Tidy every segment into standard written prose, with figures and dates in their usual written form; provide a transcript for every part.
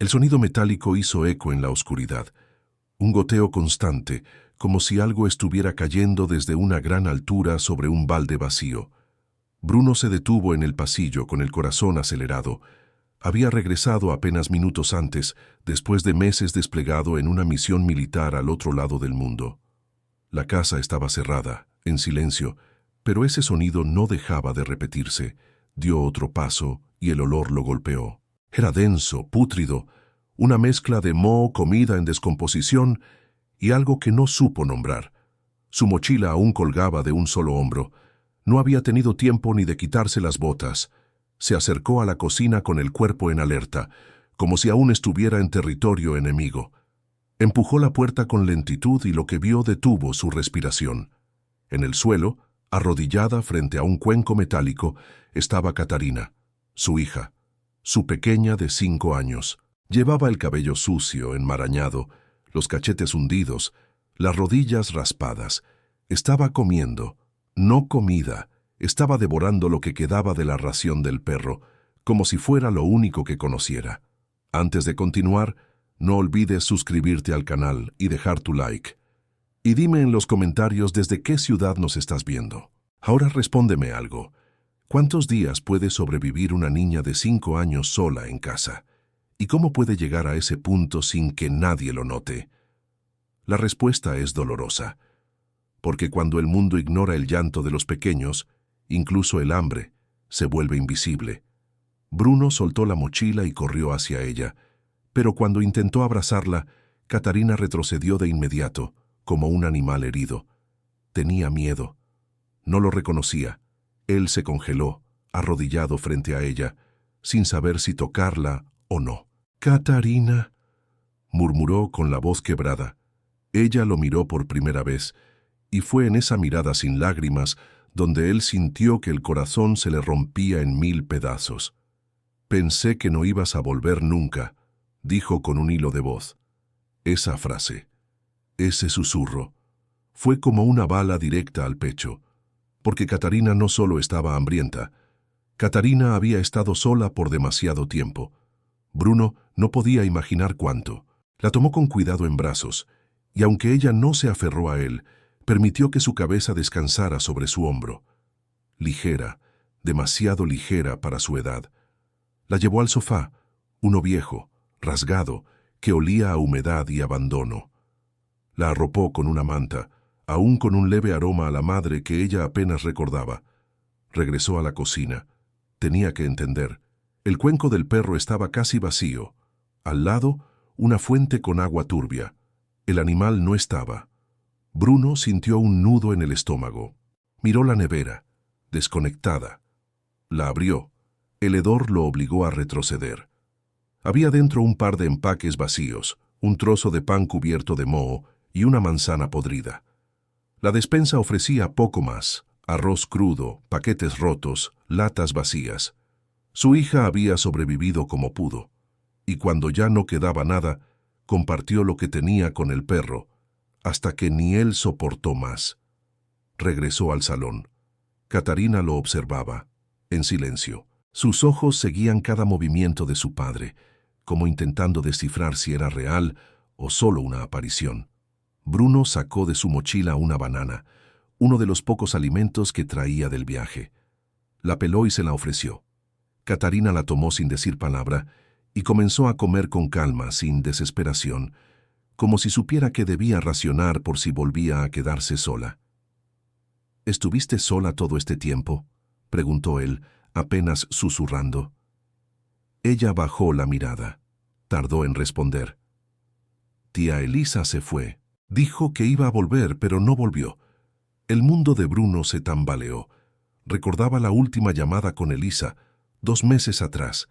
El sonido metálico hizo eco en la oscuridad, un goteo constante, como si algo estuviera cayendo desde una gran altura sobre un balde vacío. Bruno se detuvo en el pasillo con el corazón acelerado. Había regresado apenas minutos antes, después de meses desplegado en una misión militar al otro lado del mundo. La casa estaba cerrada, en silencio, pero ese sonido no dejaba de repetirse. Dio otro paso y el olor lo golpeó. Era denso, pútrido, una mezcla de moho, comida en descomposición y algo que no supo nombrar. Su mochila aún colgaba de un solo hombro. No había tenido tiempo ni de quitarse las botas. Se acercó a la cocina con el cuerpo en alerta, como si aún estuviera en territorio enemigo. Empujó la puerta con lentitud y lo que vio detuvo su respiración. En el suelo, arrodillada frente a un cuenco metálico, estaba Catarina, su hija, su pequeña de 5 años. Llevaba el cabello sucio, enmarañado, los cachetes hundidos, las rodillas raspadas. Estaba comiendo, no comida, estaba devorando lo que quedaba de la ración del perro, como si fuera lo único que conociera. Antes de continuar, no olvides suscribirte al canal y dejar tu like. Y dime en los comentarios desde qué ciudad nos estás viendo. Ahora respóndeme algo. ¿Cuántos días puede sobrevivir una niña de 5 años sola en casa? ¿Y cómo puede llegar a ese punto sin que nadie lo note? La respuesta es dolorosa, porque cuando el mundo ignora el llanto de los pequeños, incluso el hambre, se vuelve invisible. Bruno soltó la mochila y corrió hacia ella, pero cuando intentó abrazarla, Catarina retrocedió de inmediato, como un animal herido. Tenía miedo. No lo reconocía. Él se congeló, arrodillado frente a ella, sin saber si tocarla o no. «Catarina», murmuró con la voz quebrada. Ella lo miró por primera vez, y fue en esa mirada sin lágrimas donde él sintió que el corazón se le rompía en 1000 pedazos. «Pensé que no ibas a volver nunca», dijo con un hilo de voz. Esa frase, ese susurro, fue como una bala directa al pecho, porque Catarina no solo estaba hambrienta. Catarina había estado sola por demasiado tiempo. Bruno no podía imaginar cuánto. La tomó con cuidado en brazos, y aunque ella no se aferró a él, permitió que su cabeza descansara sobre su hombro. Ligera, demasiado ligera para su edad. La llevó al sofá, uno viejo, rasgado, que olía a humedad y abandono. La arropó con una manta, aún con un leve aroma a la madre que ella apenas recordaba. Regresó a la cocina. Tenía que entender. El cuenco del perro estaba casi vacío. Al lado, una fuente con agua turbia. El animal no estaba. Bruno sintió un nudo en el estómago. Miró la nevera, desconectada. La abrió. El hedor lo obligó a retroceder. Había dentro un par de empaques vacíos, un trozo de pan cubierto de moho y una manzana podrida. La despensa ofrecía poco más: arroz crudo, paquetes rotos, latas vacías. Su hija había sobrevivido como pudo, y cuando ya no quedaba nada, compartió lo que tenía con el perro, hasta que ni él soportó más. Regresó al salón. Catarina lo observaba, en silencio. Sus ojos seguían cada movimiento de su padre, como intentando descifrar si era real o solo una aparición. Bruno sacó de su mochila una banana, uno de los pocos alimentos que traía del viaje. La peló y se la ofreció. Catarina la tomó sin decir palabra y comenzó a comer con calma, sin desesperación, como si supiera que debía racionar por si volvía a quedarse sola. «¿Estuviste sola todo este tiempo?», preguntó él, apenas susurrando. Ella bajó la mirada. Tardó en responder. «Tía Elisa se fue. Dijo que iba a volver, pero no volvió». El mundo de Bruno se tambaleó. Recordaba la última llamada con Elisa, 2 meses atrás.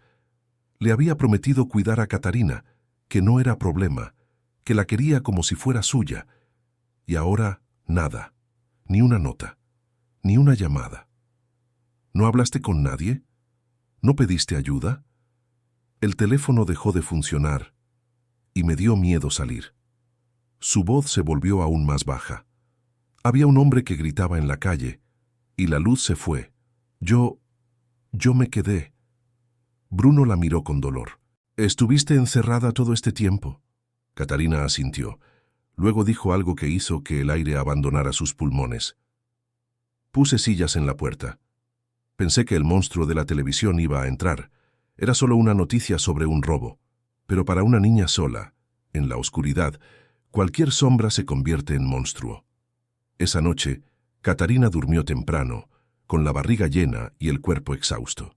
Le había prometido cuidar a Catarina, que no era problema, que la quería como si fuera suya. Y ahora nada, ni una nota, ni una llamada. ¿No hablaste con nadie? ¿No pediste ayuda? El teléfono dejó de funcionar y me dio miedo salir. Su voz se volvió aún más baja. Había un hombre que gritaba en la calle y la luz se fue. Yo me quedé. Bruno la miró con dolor. ¿Estuviste encerrada todo este tiempo? Catarina asintió. Luego dijo algo que hizo que el aire abandonara sus pulmones. Puse sillas en la puerta. Pensé que el monstruo de la televisión iba a entrar. Era solo una noticia sobre un robo. Pero para una niña sola, en la oscuridad, cualquier sombra se convierte en monstruo. Esa noche, Catarina durmió temprano, con la barriga llena y el cuerpo exhausto.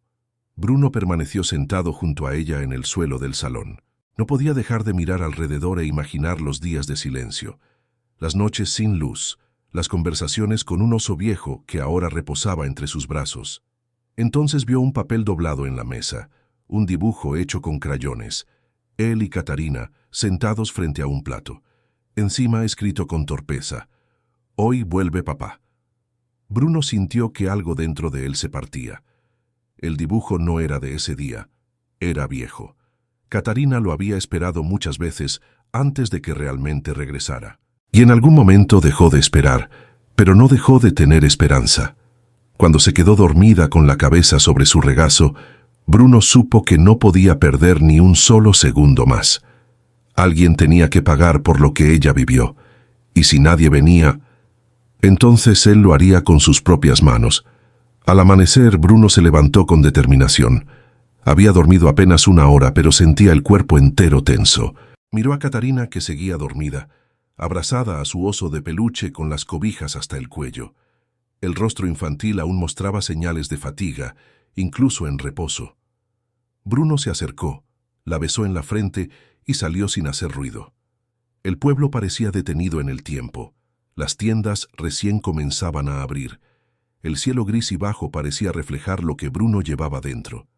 Bruno permaneció sentado junto a ella en el suelo del salón. No podía dejar de mirar alrededor e imaginar los días de silencio, las noches sin luz, las conversaciones con un oso viejo que ahora reposaba entre sus brazos. Entonces vio un papel doblado en la mesa, un dibujo hecho con crayones. Él y Catarina, sentados frente a un plato. Encima escrito con torpeza: «Hoy vuelve papá». Bruno sintió que algo dentro de él se partía. El dibujo no era de ese día, era viejo. Catarina lo había esperado muchas veces antes de que realmente regresara. Y en algún momento dejó de esperar, pero no dejó de tener esperanza. Cuando se quedó dormida con la cabeza sobre su regazo, Bruno supo que no podía perder ni un solo segundo más. Alguien tenía que pagar por lo que ella vivió, y si nadie venía, entonces él lo haría con sus propias manos. Al amanecer, Bruno se levantó con determinación. Había dormido apenas una hora, pero sentía el cuerpo entero tenso. Miró a Catarina, que seguía dormida, abrazada a su oso de peluche con las cobijas hasta el cuello. El rostro infantil aún mostraba señales de fatiga, incluso en reposo. Bruno se acercó, la besó en la frente y salió sin hacer ruido. El pueblo parecía detenido en el tiempo. Las tiendas recién comenzaban a abrir. El cielo gris y bajo parecía reflejar lo que Bruno llevaba dentro.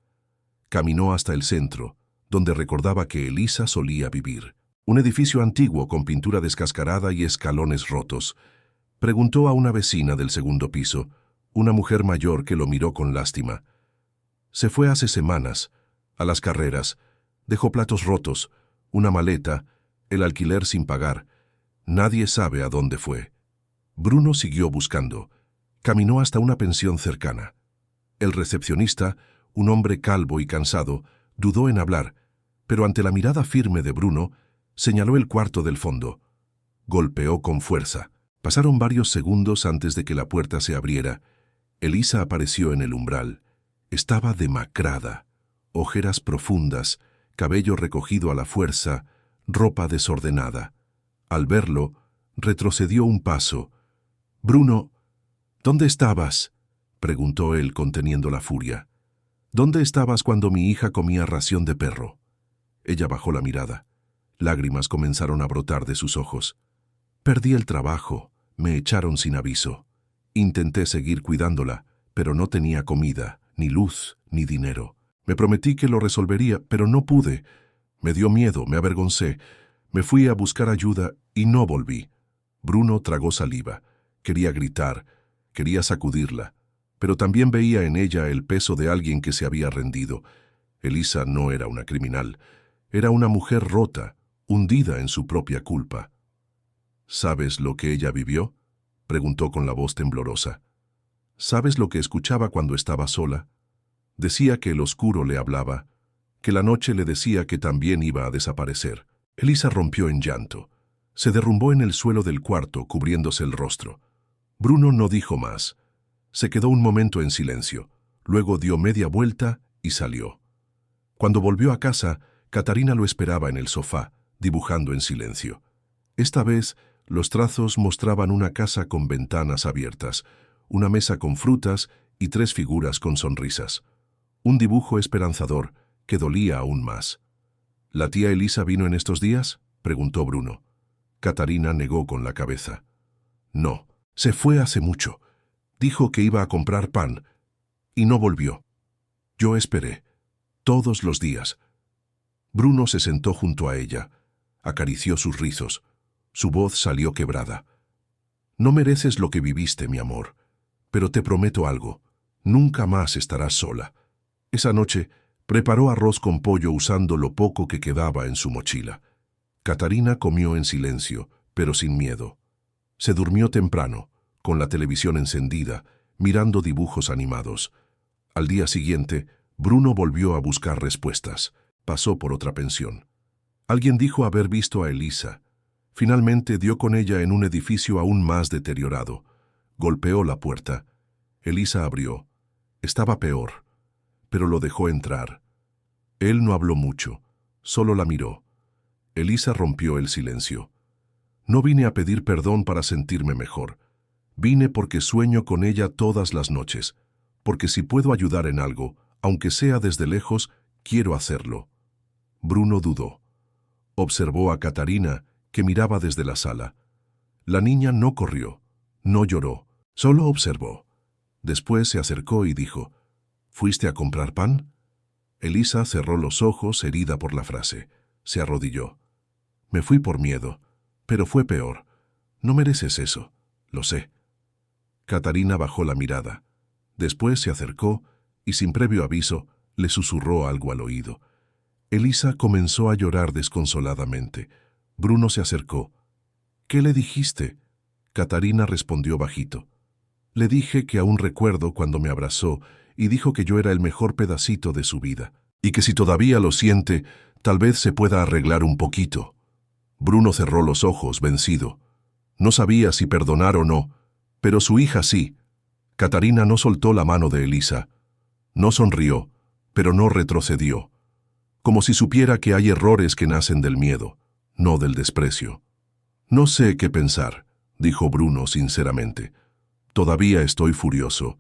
Caminó hasta el centro, donde recordaba que Elisa solía vivir. Un edificio antiguo con pintura descascarada y escalones rotos. Preguntó a una vecina del segundo piso, una mujer mayor que lo miró con lástima. Se fue hace semanas, a las carreras. Dejó platos rotos, una maleta, el alquiler sin pagar. Nadie sabe a dónde fue. Bruno siguió buscando. Caminó hasta una pensión cercana. El recepcionista, un hombre calvo y cansado, dudó en hablar, pero ante la mirada firme de Bruno, señaló el cuarto del fondo. Golpeó con fuerza. Pasaron varios segundos antes de que la puerta se abriera. Elisa apareció en el umbral. Estaba demacrada, ojeras profundas, cabello recogido a la fuerza, ropa desordenada. Al verlo, retrocedió un paso. «Bruno, ¿dónde estabas?», preguntó él conteniendo la furia. «¿Dónde estabas cuando mi hija comía ración de perro?». Ella bajó la mirada. Lágrimas comenzaron a brotar de sus ojos. «Perdí el trabajo, me echaron sin aviso. Intenté seguir cuidándola, pero no tenía comida, ni luz, ni dinero. Me prometí que lo resolvería, pero no pude. Me dio miedo, me avergoncé. Me fui a buscar ayuda y no volví». Bruno tragó saliva. Quería gritar, quería sacudirla, pero también veía en ella el peso de alguien que se había rendido. Elisa no era una criminal, era una mujer rota, hundida en su propia culpa. «¿Sabes lo que ella vivió?», preguntó con la voz temblorosa. «¿Sabes lo que escuchaba cuando estaba sola? Decía que el oscuro le hablaba, que la noche le decía que también iba a desaparecer». Elisa rompió en llanto. Se derrumbó en el suelo del cuarto, cubriéndose el rostro. Bruno no dijo más. Se quedó un momento en silencio. Luego dio media vuelta y salió. Cuando volvió a casa, Catarina lo esperaba en el sofá, dibujando en silencio. Esta vez, los trazos mostraban una casa con ventanas abiertas, una mesa con frutas y 3 figuras con sonrisas. Un dibujo esperanzador que dolía aún más. «¿La tía Elisa vino en estos días?», preguntó Bruno. Catarina negó con la cabeza. «No, se fue hace mucho. Dijo que iba a comprar pan y no volvió. Yo esperé, todos los días». Bruno se sentó junto a ella, acarició sus rizos. Su voz salió quebrada. «No mereces lo que viviste, mi amor, pero te prometo algo, nunca más estarás sola». Esa noche preparó arroz con pollo usando lo poco que quedaba en su mochila. Catarina comió en silencio, pero sin miedo. Se durmió temprano, con la televisión encendida, mirando dibujos animados. Al día siguiente, Bruno volvió a buscar respuestas. pasó por otra pensión. Alguien dijo haber visto a Elisa. Finalmente dio con ella en un edificio aún más deteriorado. Golpeó la puerta. Elisa abrió. Estaba peor, pero lo dejó entrar. Él no habló mucho, solo la miró. Elisa rompió el silencio. No vine a pedir perdón para sentirme mejor. Vine porque sueño con ella todas las noches, porque si puedo ayudar en algo, aunque sea desde lejos, quiero hacerlo. Bruno dudó. Observó a Catarina, que miraba desde la sala. La niña no corrió, no lloró, solo observó. Después se acercó y dijo, ¿fuiste a comprar pan? Elisa cerró los ojos, herida por la frase. Se arrodilló. Me fui por miedo, pero fue peor. No mereces eso, lo sé. Catarina bajó la mirada. Después se acercó y, sin previo aviso, le susurró algo al oído. Elisa comenzó a llorar desconsoladamente. Bruno se acercó. ¿Qué le dijiste? Catarina respondió bajito. Le dije que aún recuerdo cuando me abrazó y dijo que yo era el mejor pedacito de su vida, y que si todavía lo siente, tal vez se pueda arreglar un poquito. Bruno cerró los ojos, vencido. No sabía si perdonar o no, pero su hija sí. Catarina no soltó la mano de Elisa. No sonrió, pero no retrocedió. Como si supiera que hay errores que nacen del miedo, no del desprecio. No sé qué pensar, dijo Bruno sinceramente. Todavía estoy furioso.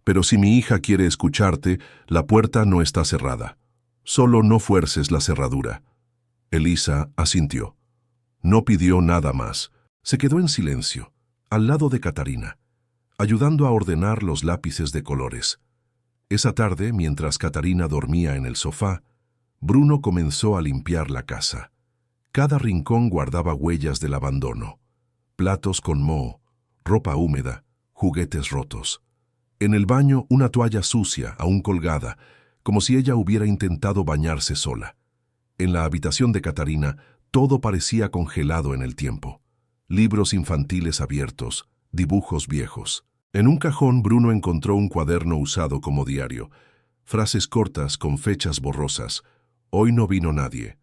Pero si mi hija quiere escucharte, la puerta no está cerrada. Solo no fuerces la cerradura. Elisa asintió. No pidió nada más. Se quedó en silencio, al lado de Catarina, ayudando a ordenar los lápices de colores. Esa tarde, mientras Catarina dormía en el sofá, Bruno comenzó a limpiar la casa. Cada rincón guardaba huellas del abandono. Platos con moho, ropa húmeda, juguetes rotos. En el baño, una toalla sucia, aún colgada, como si ella hubiera intentado bañarse sola. En la habitación de Catarina, todo parecía congelado en el tiempo. Libros infantiles abiertos, dibujos viejos. En un cajón, Bruno encontró un cuaderno usado como diario. Frases cortas con fechas borrosas. Hoy no vino nadie.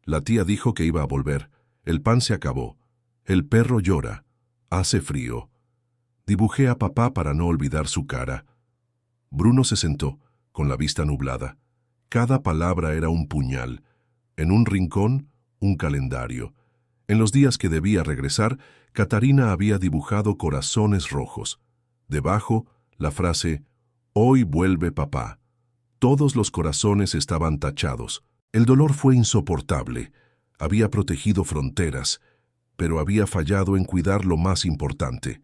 La tía dijo que iba a volver. El pan se acabó. El perro llora. Hace frío. Dibujé a papá para no olvidar su cara. Bruno se sentó, con la vista nublada. Cada palabra era un puñal. En un rincón, un calendario. En los días que debía regresar, Catarina había dibujado corazones rojos. Debajo, la frase, «Hoy vuelve papá». Todos los corazones estaban tachados. El dolor fue insoportable. Había protegido fronteras, pero había fallado en cuidar lo más importante.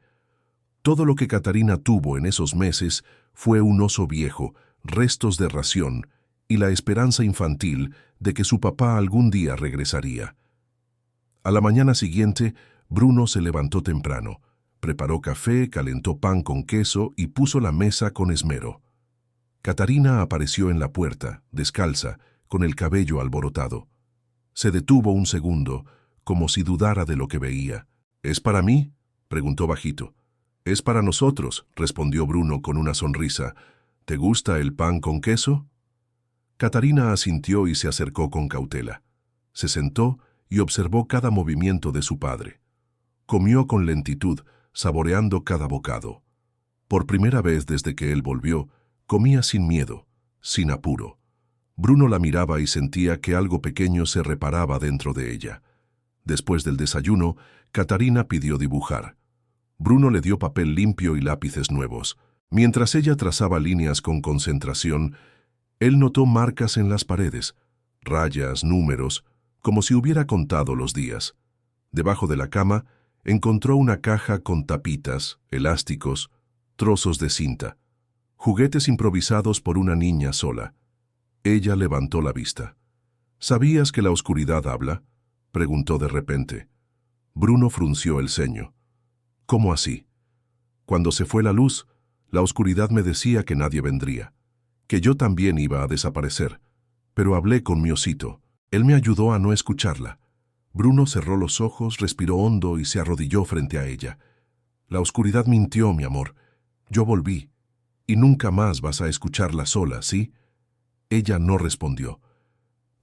Todo lo que Catarina tuvo en esos meses fue un oso viejo, restos de ración y la esperanza infantil de que su papá algún día regresaría. A la mañana siguiente, Bruno se levantó temprano, preparó café, calentó pan con queso y puso la mesa con esmero. Catarina apareció en la puerta, descalza, con el cabello alborotado. Se detuvo un segundo, como si dudara de lo que veía. «¿Es para mí?», preguntó bajito. «Es para nosotros», respondió Bruno con una sonrisa. «¿Te gusta el pan con queso?». Catarina asintió y se acercó con cautela. Se sentó y observó cada movimiento de su padre. Comió con lentitud, saboreando cada bocado. Por primera vez desde que él volvió, comía sin miedo, sin apuro. Bruno la miraba y sentía que algo pequeño se reparaba dentro de ella. Después del desayuno, Catarina pidió dibujar. Bruno le dio papel limpio y lápices nuevos. Mientras ella trazaba líneas con concentración, él notó marcas en las paredes, rayas, números, como si hubiera contado los días. Debajo de la cama, encontró una caja con tapitas, elásticos, trozos de cinta, juguetes improvisados por una niña sola. Ella levantó la vista. «¿Sabías que la oscuridad habla?», preguntó de repente. Bruno frunció el ceño. «¿Cómo así?». «Cuando se fue la luz, la oscuridad me decía que nadie vendría, que yo también iba a desaparecer, pero hablé con mi osito. Él me ayudó a no escucharla». Bruno cerró los ojos, respiró hondo y se arrodilló frente a ella. «La oscuridad mintió, mi amor. Yo volví. Y nunca más vas a escucharla sola, ¿sí?». Ella no respondió.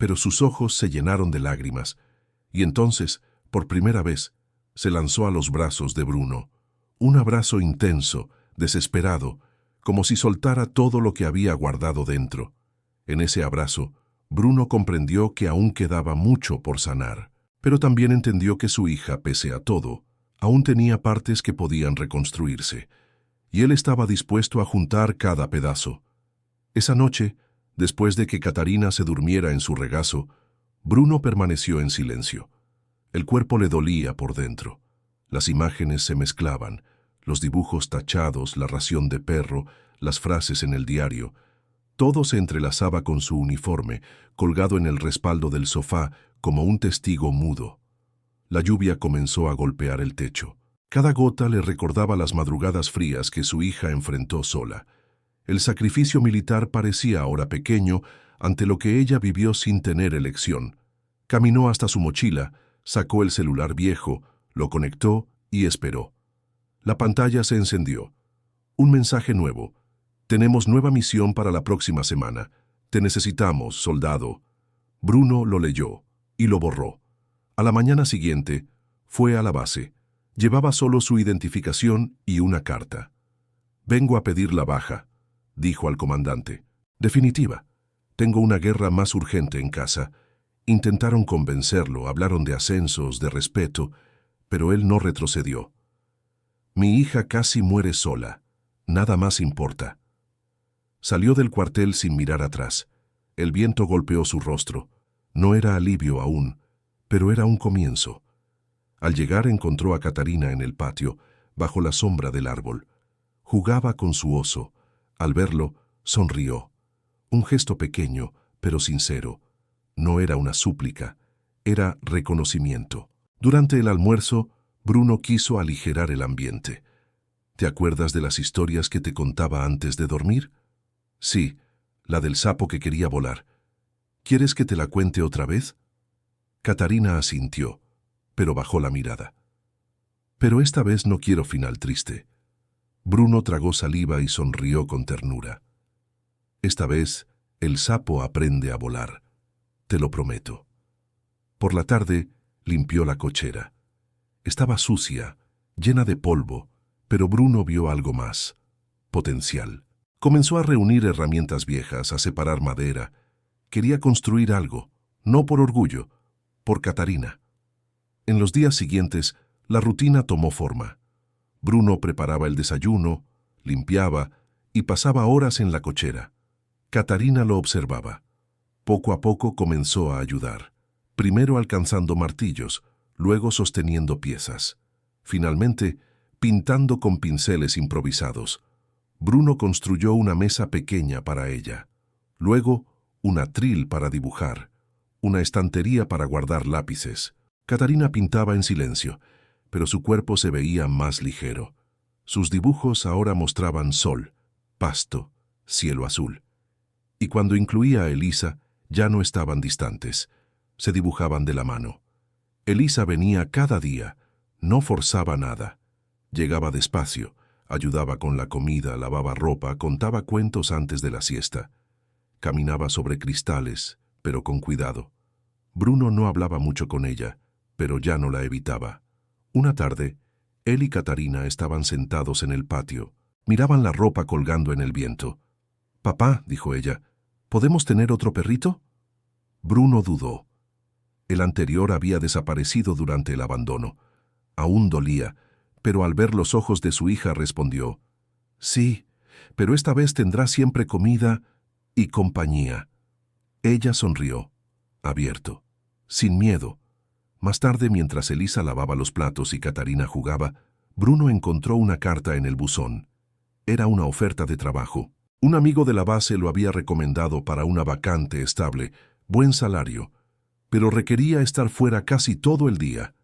pero sus ojos se llenaron de lágrimas, y entonces, por primera vez, se lanzó a los brazos de Bruno. Un abrazo intenso, desesperado, como si soltara todo lo que había guardado dentro. En ese abrazo, Bruno comprendió que aún quedaba mucho por sanar, pero también entendió que su hija, pese a todo, aún tenía partes que podían reconstruirse, y él estaba dispuesto a juntar cada pedazo. Esa noche, después de que Catarina se durmiera en su regazo, Bruno permaneció en silencio. El cuerpo le dolía por dentro. Las imágenes se mezclaban, los dibujos tachados, la ración de perro, las frases en el diario. Todo se entrelazaba con su uniforme, colgado en el respaldo del sofá como un testigo mudo. La lluvia comenzó a golpear el techo. Cada gota le recordaba las madrugadas frías que su hija enfrentó sola. El sacrificio militar parecía ahora pequeño ante lo que ella vivió sin tener elección. Caminó hasta su mochila, sacó el celular viejo, lo conectó y esperó. La pantalla se encendió. Un mensaje nuevo. Tenemos nueva misión para la próxima semana. Te necesitamos, soldado. Bruno lo leyó y lo borró. A la mañana siguiente, fue a la base. Llevaba solo su identificación y una carta. «Vengo a pedir la baja», dijo al comandante. «Definitiva. Tengo una guerra más urgente en casa». Intentaron convencerlo, hablaron de ascensos, de respeto, pero él no retrocedió. «Mi hija casi muere sola. Nada más importa». Salió del cuartel sin mirar atrás. El viento golpeó su rostro. No era alivio aún, pero era un comienzo. Al llegar encontró a Catarina en el patio, bajo la sombra del árbol. Jugaba con su oso. Al verlo, sonrió. Un gesto pequeño, pero sincero. No era una súplica, era reconocimiento. Durante el almuerzo, Bruno quiso aligerar el ambiente. «¿Te acuerdas de las historias que te contaba antes de dormir?» «Sí, la del sapo que quería volar. ¿Quieres que te la cuente otra vez?» Catarina asintió, pero bajó la mirada. «Pero esta vez no quiero final triste». Bruno tragó saliva y sonrió con ternura. «Esta vez, el sapo aprende a volar. Te lo prometo». Por la tarde, limpió la cochera. Estaba sucia, llena de polvo, pero Bruno vio algo más. Potencial. Comenzó a reunir herramientas viejas, a separar madera. Quería construir algo, no por orgullo, por Catarina. En los días siguientes, la rutina tomó forma. Bruno preparaba el desayuno, limpiaba y pasaba horas en la cochera. Catarina lo observaba. Poco a poco comenzó a ayudar, primero alcanzando martillos, luego sosteniendo piezas. Finalmente, pintando con pinceles improvisados. Bruno construyó una mesa pequeña para ella. Luego, un atril para dibujar, una estantería para guardar lápices. Catarina pintaba en silencio, pero su cuerpo se veía más ligero. Sus dibujos ahora mostraban sol, pasto, cielo azul. Y cuando incluía a Elisa, ya no estaban distantes, se dibujaban de la mano. Elisa venía cada día, no forzaba nada. Llegaba despacio, ayudaba con la comida, lavaba ropa, contaba cuentos antes de la siesta. Caminaba sobre cristales, pero con cuidado. Bruno no hablaba mucho con ella, pero ya no la evitaba. Una tarde, él y Catarina estaban sentados en el patio. Miraban la ropa colgando en el viento. «Papá», dijo ella, «¿podemos tener otro perrito?» Bruno dudó. El anterior había desaparecido durante el abandono. Aún dolía, pero al ver los ojos de su hija respondió, «Sí, pero esta vez tendrá siempre comida y compañía». Ella sonrió, abierto, sin miedo. Más tarde, mientras Elisa lavaba los platos y Catarina jugaba, Bruno encontró una carta en el buzón. Era una oferta de trabajo. Un amigo de la base lo había recomendado para una vacante estable, buen salario, pero requería estar fuera casi todo el día.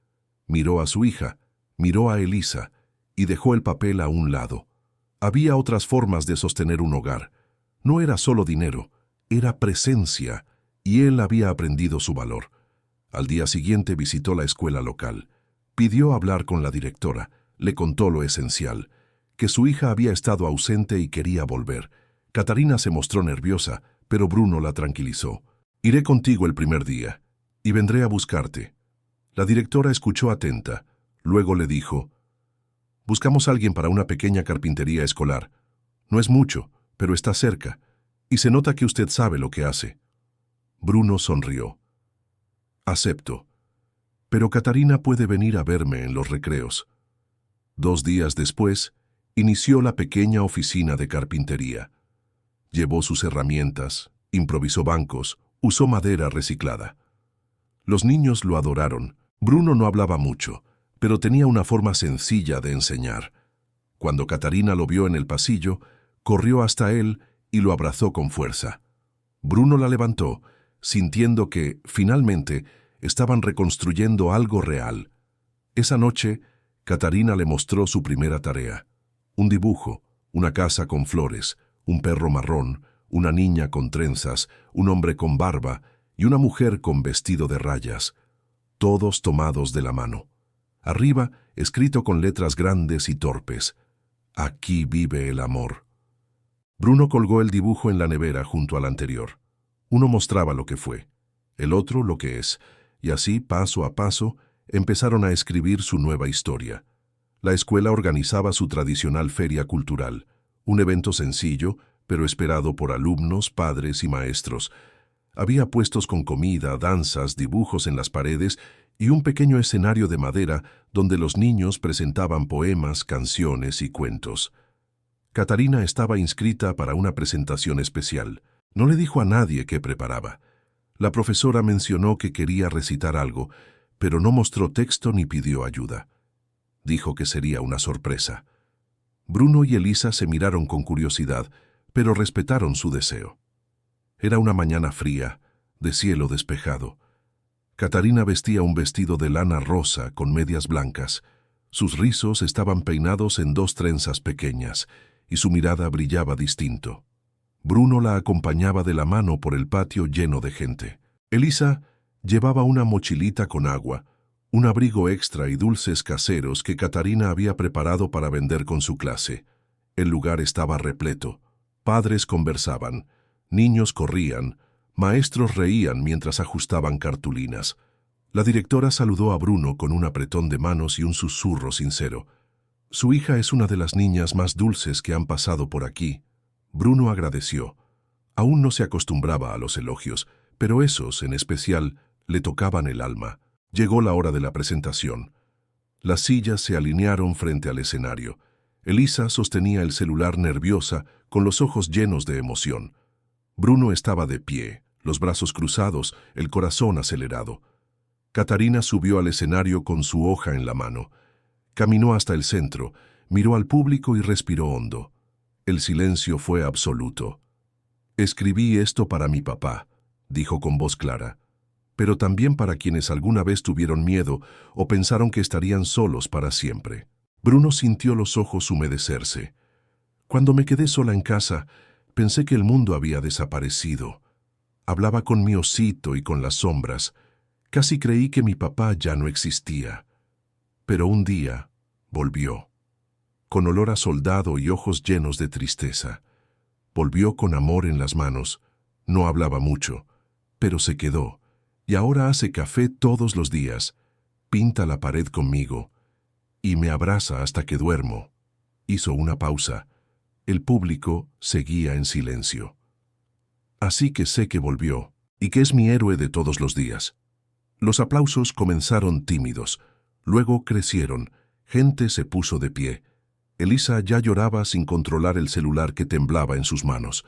Miró a su hija, miró a Elisa y dejó el papel a un lado. Había otras formas de sostener un hogar. No era solo dinero, era presencia, y él había aprendido su valor. Al día siguiente visitó la escuela local. Pidió hablar con la directora, le contó lo esencial, que su hija había estado ausente y quería volver. Catarina se mostró nerviosa, pero Bruno la tranquilizó. Iré contigo el primer día, y vendré a buscarte. La directora escuchó atenta. Luego le dijo: buscamos a alguien para una pequeña carpintería escolar. No es mucho, pero está cerca, y se nota que usted sabe lo que hace. Bruno sonrió. Acepto. Pero Catarina puede venir a verme en los recreos. 2 días después, inició la pequeña oficina de carpintería. Llevó sus herramientas, improvisó bancos, usó madera reciclada. Los niños lo adoraron. Bruno no hablaba mucho, pero tenía una forma sencilla de enseñar. Cuando Catarina lo vio en el pasillo, corrió hasta él y lo abrazó con fuerza. Bruno la levantó, sintiendo que, finalmente, estaban reconstruyendo algo real. Esa noche, Catarina le mostró su primera tarea. Un dibujo, una casa con flores, un perro marrón, una niña con trenzas, un hombre con barba y una mujer con vestido de rayas, todos tomados de la mano. Arriba, escrito con letras grandes y torpes: aquí vive el amor. Bruno colgó el dibujo en la nevera junto al anterior. Uno mostraba lo que fue, el otro lo que es, y así, paso a paso, empezaron a escribir su nueva historia. La escuela organizaba su tradicional feria cultural, un evento sencillo, pero esperado por alumnos, padres y maestros. Había puestos con comida, danzas, dibujos en las paredes y un pequeño escenario de madera donde los niños presentaban poemas, canciones y cuentos. Catarina estaba inscrita para una presentación especial. No le dijo a nadie qué preparaba. La profesora mencionó que quería recitar algo, pero no mostró texto ni pidió ayuda. Dijo que sería una sorpresa. Bruno y Elisa se miraron con curiosidad, pero respetaron su deseo. Era una mañana fría, de cielo despejado. Catarina vestía un vestido de lana rosa con medias blancas. Sus rizos estaban peinados en 2 trenzas pequeñas, y su mirada brillaba distinto. Bruno la acompañaba de la mano por el patio lleno de gente. Elisa llevaba una mochilita con agua, un abrigo extra y dulces caseros que Catarina había preparado para vender con su clase. El lugar estaba repleto. Padres conversaban, niños corrían, maestros reían mientras ajustaban cartulinas. La directora saludó a Bruno con un apretón de manos y un susurro sincero. Su hija es una de las niñas más dulces que han pasado por aquí. Bruno agradeció. Aún no se acostumbraba a los elogios, pero esos, en especial, le tocaban el alma. Llegó la hora de la presentación. Las sillas se alinearon frente al escenario. Elisa sostenía el celular nerviosa, con los ojos llenos de emoción. Bruno estaba de pie, los brazos cruzados, el corazón acelerado. Catarina subió al escenario con su hoja en la mano. Caminó hasta el centro, miró al público y respiró hondo. El silencio fue absoluto. «Escribí esto para mi papá», dijo con voz clara, «pero también para quienes alguna vez tuvieron miedo o pensaron que estarían solos para siempre». Bruno sintió los ojos humedecerse. «Cuando me quedé sola en casa, pensé que el mundo había desaparecido. Hablaba con mi osito y con las sombras. Casi creí que mi papá ya no existía. Pero un día volvió, con olor a soldado y ojos llenos de tristeza. Volvió con amor en las manos. No hablaba mucho, pero se quedó, y ahora hace café todos los días, pinta la pared conmigo, y me abraza hasta que duermo». Hizo una pausa. El público seguía en silencio. «Así que sé que volvió, y que es mi héroe de todos los días». Los aplausos comenzaron tímidos, luego crecieron, gente se puso de pie. Elisa ya lloraba sin controlar el celular que temblaba en sus manos.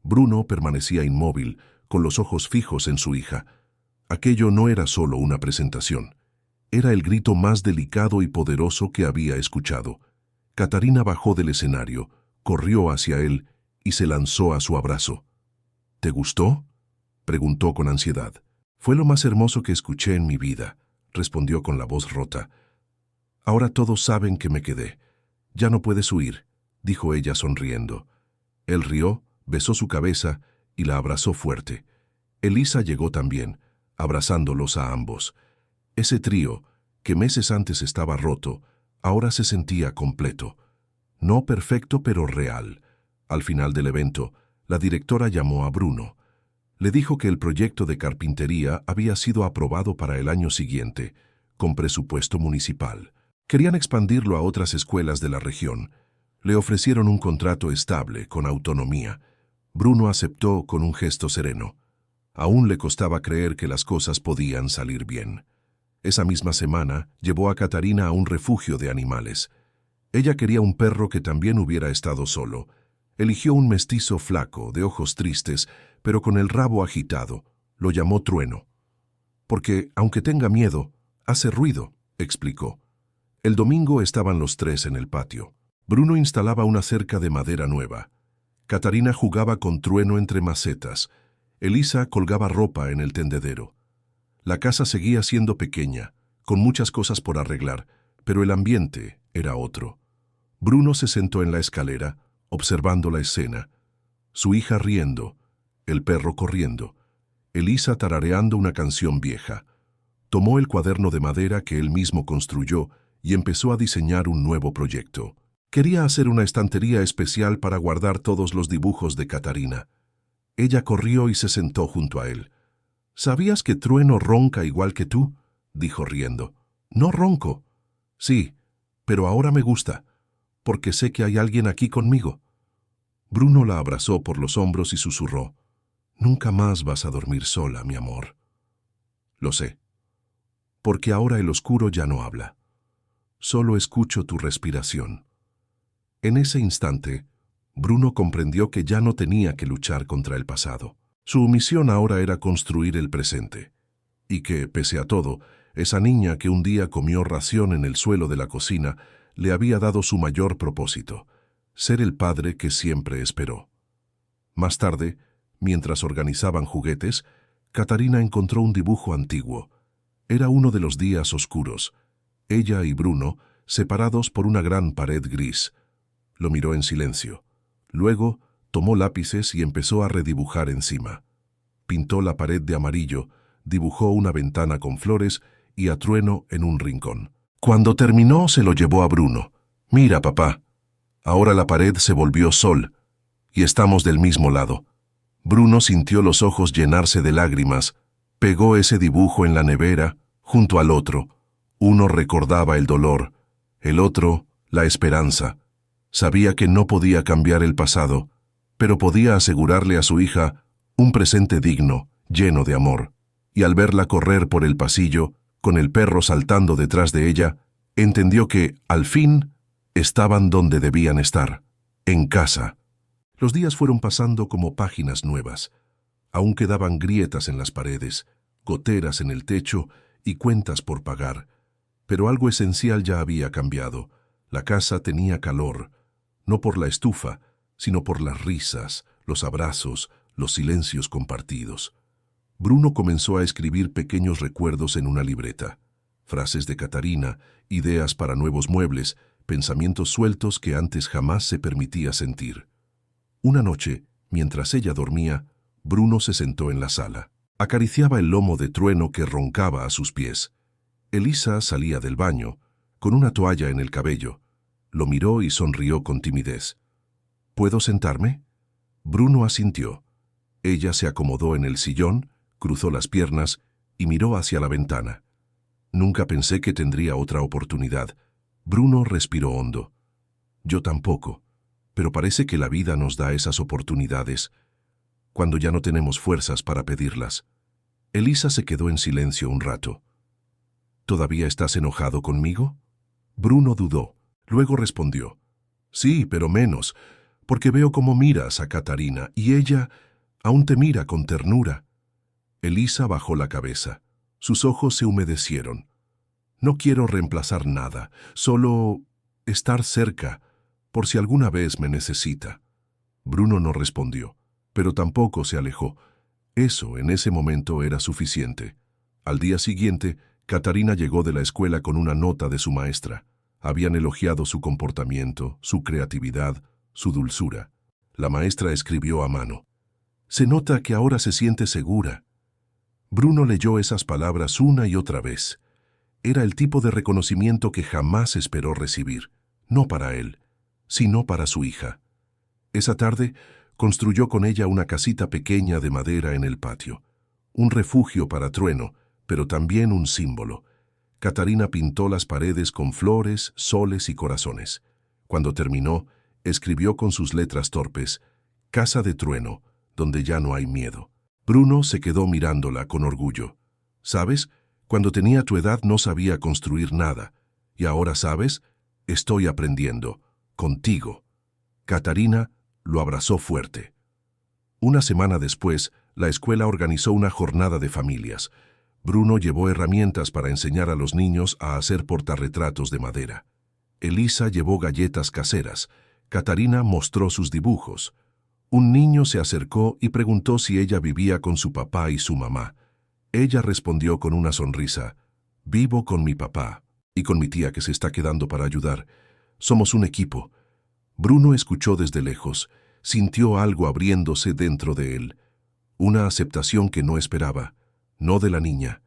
Bruno permanecía inmóvil, con los ojos fijos en su hija. Aquello no era solo una presentación. Era el grito más delicado y poderoso que había escuchado. Catarina bajó del escenario, corrió hacia él y se lanzó a su abrazo. «¿Te gustó?», preguntó con ansiedad. «Fue lo más hermoso que escuché en mi vida», respondió con la voz rota. «Ahora todos saben que me quedé. Ya no puedes huir», dijo ella sonriendo. Él rió, besó su cabeza y la abrazó fuerte. Elisa llegó también, abrazándolos a ambos. Ese trío, que meses antes estaba roto, ahora se sentía completo. No perfecto, pero real. Al final del evento, la directora llamó a Bruno. Le dijo que el proyecto de carpintería había sido aprobado para el año siguiente, con presupuesto municipal. Querían expandirlo a otras escuelas de la región. Le ofrecieron un contrato estable, con autonomía. Bruno aceptó con un gesto sereno. Aún le costaba creer que las cosas podían salir bien. Esa misma semana llevó a Catarina a un refugio de animales. Ella quería un perro que también hubiera estado solo. Eligió un mestizo flaco, de ojos tristes, pero con el rabo agitado. Lo llamó Trueno. Porque, aunque tenga miedo, hace ruido, explicó. El domingo estaban los tres en el patio. Bruno instalaba una cerca de madera nueva. Catarina jugaba con Trueno entre macetas. Elisa colgaba ropa en el tendedero. La casa seguía siendo pequeña, con muchas cosas por arreglar, pero el ambiente era otro. Bruno se sentó en la escalera, observando la escena. Su hija riendo, el perro corriendo, Elisa tarareando una canción vieja. Tomó el cuaderno de madera que él mismo construyó y empezó a diseñar un nuevo proyecto. Quería hacer una estantería especial para guardar todos los dibujos de Catarina. Ella corrió y se sentó junto a él. ¿Sabías que Trueno ronca igual que tú?, dijo riendo. No ronco. Sí, pero ahora me gusta, porque sé que hay alguien aquí conmigo. Bruno la abrazó por los hombros y susurró. Nunca más vas a dormir sola, mi amor. Lo sé, porque ahora el oscuro ya no habla. Solo escucho tu respiración. En ese instante, Bruno comprendió que ya no tenía que luchar contra el pasado. Su misión ahora era construir el presente. Y que, pese a todo, esa niña que un día comió ración en el suelo de la cocina le había dado su mayor propósito, ser el padre que siempre esperó. Más tarde, mientras organizaban juguetes, Catarina encontró un dibujo antiguo. Era uno de los días oscuros. Ella y Bruno, separados por una gran pared gris. Lo miró en silencio. Luego, tomó lápices y empezó a redibujar encima. Pintó la pared de amarillo, dibujó una ventana con flores y a Trueno en un rincón. Cuando terminó, se lo llevó a Bruno. Mira, papá, ahora la pared se volvió sol y estamos del mismo lado. Bruno sintió los ojos llenarse de lágrimas, pegó ese dibujo en la nevera, junto al otro. Uno recordaba el dolor, el otro, la esperanza. Sabía que no podía cambiar el pasado, pero podía asegurarle a su hija un presente digno, lleno de amor. Y al verla correr por el pasillo, con el perro saltando detrás de ella, entendió que, al fin, estaban donde debían estar, en casa. Los días fueron pasando como páginas nuevas. Aún quedaban grietas en las paredes, goteras en el techo y cuentas por pagar. Pero algo esencial ya había cambiado. La casa tenía calor, no por la estufa, sino por las risas, los abrazos, los silencios compartidos. Bruno comenzó a escribir pequeños recuerdos en una libreta. Frases de Catarina, ideas para nuevos muebles, pensamientos sueltos que antes jamás se permitía sentir. Una noche, mientras ella dormía, Bruno se sentó en la sala. Acariciaba el lomo de Trueno que roncaba a sus pies. Elisa salía del baño, con una toalla en el cabello. Lo miró y sonrió con timidez. ¿Puedo sentarme? Bruno asintió. Ella se acomodó en el sillón, cruzó las piernas y miró hacia la ventana. Nunca pensé que tendría otra oportunidad. Bruno respiró hondo. Yo tampoco, pero parece que la vida nos da esas oportunidades, cuando ya no tenemos fuerzas para pedirlas. Elisa se quedó en silencio un rato. ¿Todavía estás enojado conmigo? Bruno dudó. Luego respondió. Sí, pero menos, porque veo cómo miras a Catarina y ella aún te mira con ternura. Elisa bajó la cabeza. Sus ojos se humedecieron. No quiero reemplazar nada, solo estar cerca, por si alguna vez me necesita. Bruno no respondió, pero tampoco se alejó. Eso, en ese momento, era suficiente. Al día siguiente, Catarina llegó de la escuela con una nota de su maestra. Habían elogiado su comportamiento, su creatividad, su dulzura. La maestra escribió a mano. Se nota que ahora se siente segura. Bruno leyó esas palabras una y otra vez. Era el tipo de reconocimiento que jamás esperó recibir, no para él, sino para su hija. Esa tarde, construyó con ella una casita pequeña de madera en el patio. Un refugio para Trueno, pero también un símbolo. Catarina pintó las paredes con flores, soles y corazones. Cuando terminó, escribió con sus letras torpes: Casa de Trueno, donde ya no hay miedo. Bruno se quedó mirándola con orgullo. ¿Sabes? Cuando tenía tu edad no sabía construir nada. Y ahora, ¿sabes? Estoy aprendiendo. Contigo. Catarina lo abrazó fuerte. Una semana después, la escuela organizó una jornada de familias. Bruno llevó herramientas para enseñar a los niños a hacer portarretratos de madera. Elisa llevó galletas caseras. Catarina mostró sus dibujos. Un niño se acercó y preguntó si ella vivía con su papá y su mamá. Ella respondió con una sonrisa: Vivo con mi papá y con mi tía que se está quedando para ayudar. Somos un equipo. Bruno escuchó desde lejos. Sintió algo abriéndose dentro de él. Una aceptación que no esperaba, no de la niña,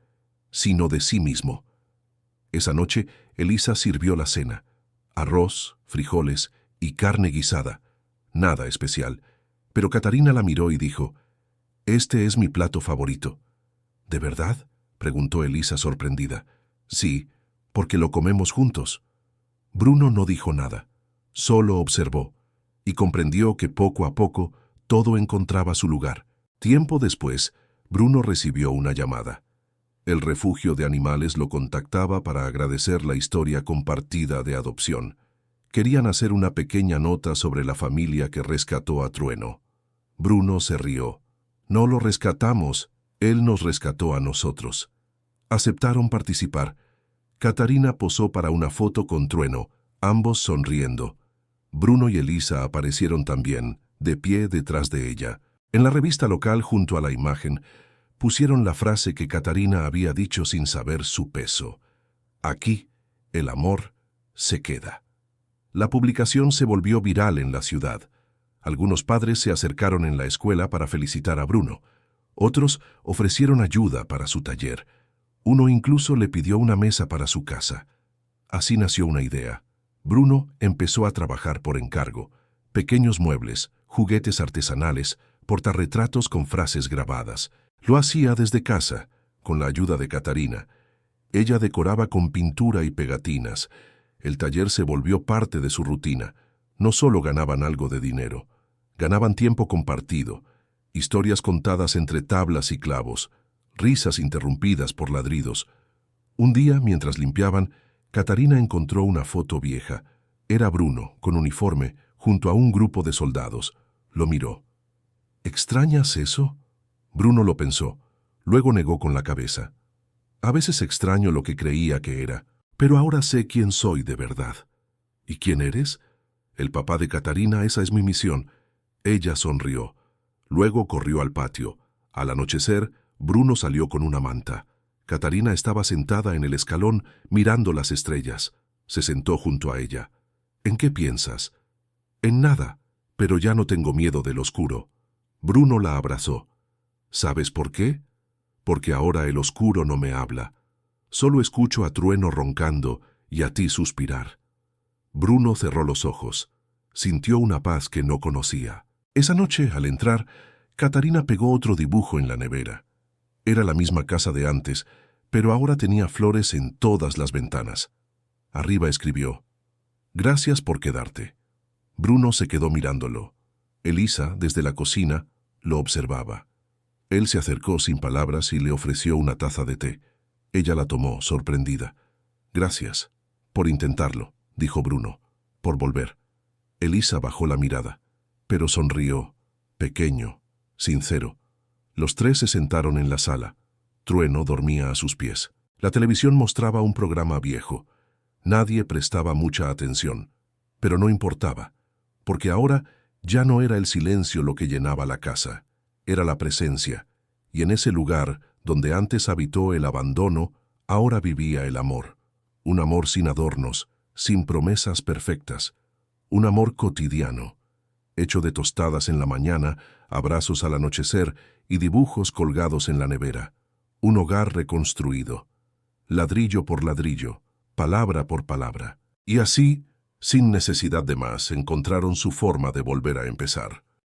sino de sí mismo. Esa noche, Elisa sirvió la cena: arroz, frijoles y carne guisada. Nada especial. Pero Catarina la miró y dijo: Este es mi plato favorito. ¿De verdad?, preguntó Elisa sorprendida. Sí, porque lo comemos juntos. Bruno no dijo nada, solo observó, y comprendió que poco a poco todo encontraba su lugar. Tiempo después, Bruno recibió una llamada. El refugio de animales lo contactaba para agradecer la historia compartida de adopción. Querían hacer una pequeña nota sobre la familia que rescató a Trueno. Bruno se rió. No lo rescatamos, él nos rescató a nosotros. Aceptaron participar. Catarina posó para una foto con Trueno, ambos sonriendo. Bruno y Elisa aparecieron también, de pie detrás de ella. En la revista local, junto a la imagen, pusieron la frase que Catarina había dicho sin saber su peso: Aquí, el amor se queda. La publicación se volvió viral en la ciudad. Algunos padres se acercaron en la escuela para felicitar a Bruno. Otros ofrecieron ayuda para su taller. Uno incluso le pidió una mesa para su casa. Así nació una idea. Bruno empezó a trabajar por encargo. Pequeños muebles, juguetes artesanales, portarretratos con frases grabadas. Lo hacía desde casa, con la ayuda de Catarina. Ella decoraba con pintura y pegatinas. El taller se volvió parte de su rutina. No solo ganaban algo de dinero, ganaban tiempo compartido, historias contadas entre tablas y clavos, risas interrumpidas por ladridos. Un día, mientras limpiaban, Catarina encontró una foto vieja. Era Bruno, con uniforme, junto a un grupo de soldados. Lo miró. ¿Extrañas eso? Bruno lo pensó. Luego negó con la cabeza. A veces extraño lo que creía que era, pero ahora sé quién soy de verdad. ¿Y quién eres? El papá de Catarina, esa es mi misión. Ella sonrió. Luego corrió al patio. Al anochecer, Bruno salió con una manta. Catarina estaba sentada en el escalón mirando las estrellas. Se sentó junto a ella. ¿En qué piensas? En nada, pero ya no tengo miedo del oscuro. Bruno la abrazó. ¿Sabes por qué? Porque ahora el oscuro no me habla. Solo escucho a Trueno roncando y a ti suspirar. Bruno cerró los ojos. Sintió una paz que no conocía. Esa noche, al entrar, Catarina pegó otro dibujo en la nevera. Era la misma casa de antes, pero ahora tenía flores en todas las ventanas. Arriba escribió: Gracias por quedarte. Bruno se quedó mirándolo. Elisa, desde la cocina, lo observaba. Él se acercó sin palabras y le ofreció una taza de té. Ella la tomó, sorprendida. Gracias por intentarlo, dijo Bruno, por volver. Elisa bajó la mirada, pero sonrió, pequeño, sincero. Los tres se sentaron en la sala. Trueno dormía a sus pies. La televisión mostraba un programa viejo. Nadie prestaba mucha atención, pero no importaba, porque ahora ya no era el silencio lo que llenaba la casa, era la presencia, y en ese lugar donde antes habitó el abandono, ahora vivía el amor. Un amor sin adornos, sin promesas perfectas, un amor cotidiano, hecho de tostadas en la mañana, abrazos al anochecer y dibujos colgados en la nevera. Un hogar reconstruido, ladrillo por ladrillo, palabra por palabra. Y así, sin necesidad de más, encontraron su forma de volver a empezar.